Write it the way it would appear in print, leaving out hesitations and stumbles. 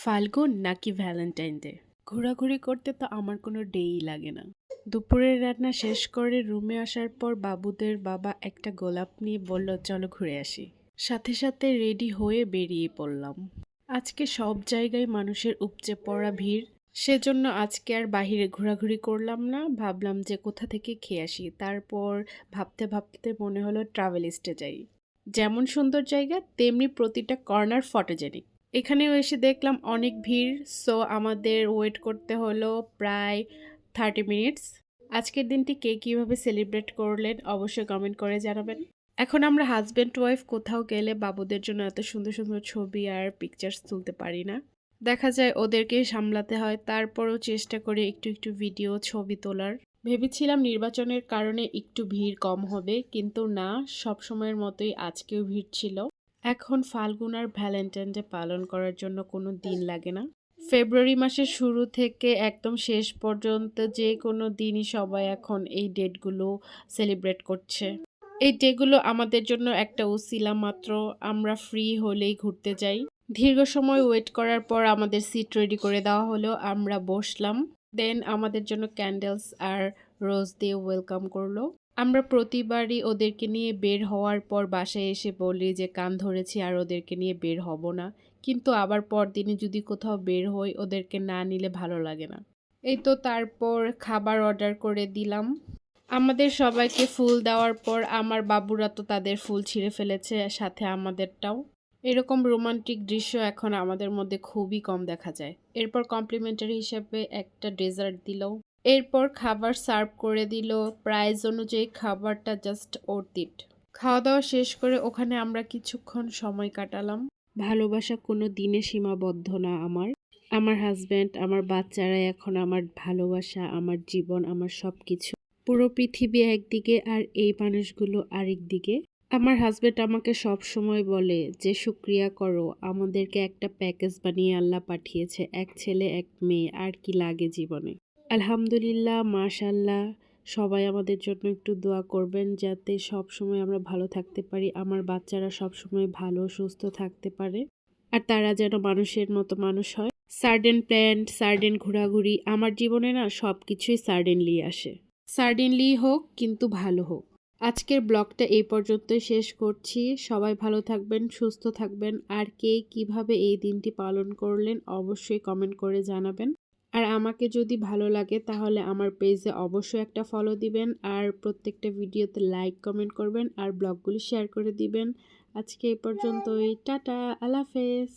ফাল্গুন নাকি Valentine day? ঘোরাঘুরি করতে তো আমার কোনো ডেই লাগে না। দুপুরের রান্না শেষ করে রুমে আসার পর বাবুদের বাবা একটা গোলাপ নিয়ে বলল, চলো ঘুরে আসি। সাথে সাথে রেডি হয়ে বেরিয়ে পড়লাম। আজকে সব জায়গায় মানুষের উপচে পড়া ভিড়। সেজন্য আজকে আর বাহিরে ঘোরাঘুরি করলাম না, ভাবলাম যে কোথা থেকে খেয়ে আসি। তারপর ভাবতে ভাবতে মনে হলো ট্রাভেলিস্টে যাই। যেমন সুন্দর জায়গা তেমনি প্রতিটা কর্নার ফটোজেনিক। এখানেও এসে দেখলাম অনেক ভিড়, সো আমাদের ওয়েট করতে হলো প্রায় 30 মিনিটস। আজকের দিনটি কে কীভাবে সেলিব্রেট করলেন অবশ্যই কমেন্ট করে জানাবেন। এখন আমরা হাজব্যান্ড ওয়াইফ কোথাও গেলে বাবুদের জন্য এত সুন্দর সুন্দর ছবি আর পিকচার্স তুলতে পারি না। দেখা যায় ওদেরকে সামলাতে হয়, তারপরও চেষ্টা করি একটু একটু ভিডিও ছবি তোলার। ভেবেছিলাম নির্বাচনের কারণে একটু ভিড় কম হবে, কিন্তু না, সবসময়ের মতোই আজকেও ভিড় ছিল। এখন ফাল্গুন আর ভ্যালেন্টাইন ডে পালন করার জন্য কোনো দিন লাগে না। ফেব্রুয়ারি মাসের শুরু থেকে একদম শেষ পর্যন্ত যে কোনো দিনই সবাই এখন এই ডেটগুলো সেলিব্রেট করছে। এই ডেগুলো আমাদের জন্য একটা উছিলা মাত্র, আমরা ফ্রি হলেই ঘুরতে যাই। দীর্ঘ সময় ওয়েট করার পর আমাদের সিট রেডি করে দেওয়া হলো, আমরা বসলাম। দেন আমাদের জন্য ক্যান্ডেলস আর রোজ দিয়ে ওয়েলকাম করলো। আমরা প্রতিবারই ওদেরকে নিয়ে বের হওয়ার পর বাসায় এসে বলি যে কান ধরেছি আর ওদেরকে নিয়ে বের হব না, কিন্তু আবার পরদিনে যদি কোথাও বের হই ওদেরকে না নিলে ভালো লাগে না। এই তো তারপর খাবার অর্ডার করে দিলাম। আমাদের সবাইকে ফুল দেওয়ার পর আমার বাবুরা তো তাদের ফুল ছিঁড়ে ফেলেছে, সাথে আমাদেরটাও। এরকম রোমান্টিক দৃশ্য এখন আমাদের মধ্যে খুবই কম দেখা যায়। এরপর কমপ্লিমেন্টারি হিসেবে একটা ডেজার্ট দিল। এরপর খাবার সার্ভ করে দিল। প্রাইস অনুযায়ী খাবারটা জাস্ট ওর্থ ইট। খাওয়া দাওয়া শেষ করে ওখানে আমরা কিছুক্ষণ সময় কাটালাম। ভালোবাসা কোনো দিনে সীমাবদ্ধ না আমার। আমার হাজব্যান্ড, আমার বাচ্চারা এখন আমার ভালোবাসা, আমার জীবন, আমার সবকিছু। পুরো পৃথিবী একদিকে আর এই মানুষগুলো আরেক দিকে। আমার হাজব্যান্ড আমাকে সব সময় বলে যে শুকরিয়া করো, আমাদেরকে একটা প্যাকেজ বানিয়ে আল্লাহ পাঠিয়েছে, এক ছেলে এক মেয়ে, আর কি লাগে জীবনে। আলহামদুলিল্লাহ, মাশাল্লাহ। সবাই আমাদের জন্য একটু দোয়া করবেন যাতে সব সময় আমরা ভালো থাকতে পারি, আমার বাচ্চারা সব সময় ভালো সুস্থ থাকতে পারে, আর তারা যেন মানুষের মতো মানুষ হয়। সার্ডেন প্ল্যান্ট, সার্ডেন ঘোরাঘুরি, আমার জীবনে না সব কিছুই সার্ডেনলি আসে। সার্ডেনলি হোক, কিন্তু ভালো হোক। আজকের ব্লগটা এই পর্যন্তই শেষ করছি। সবাই ভালো থাকবেন, সুস্থ থাকবেন, আর কে কিভাবে এই দিনটি পালন করলেন অবশ্যই কমেন্ট করে জানাবেন। আর আমাকে যদি ভালো লাগে তাহলে আমার পেজে অবশ্যই একটা ফলো দিবেন, আর প্রত্যেকটা ভিডিওতে লাইক কমেন্ট করবেন, আর ব্লগগুলি শেয়ার করে দিবেন। আজকে এই পর্যন্তই, টাটা, আল্লাহ হাফেজ।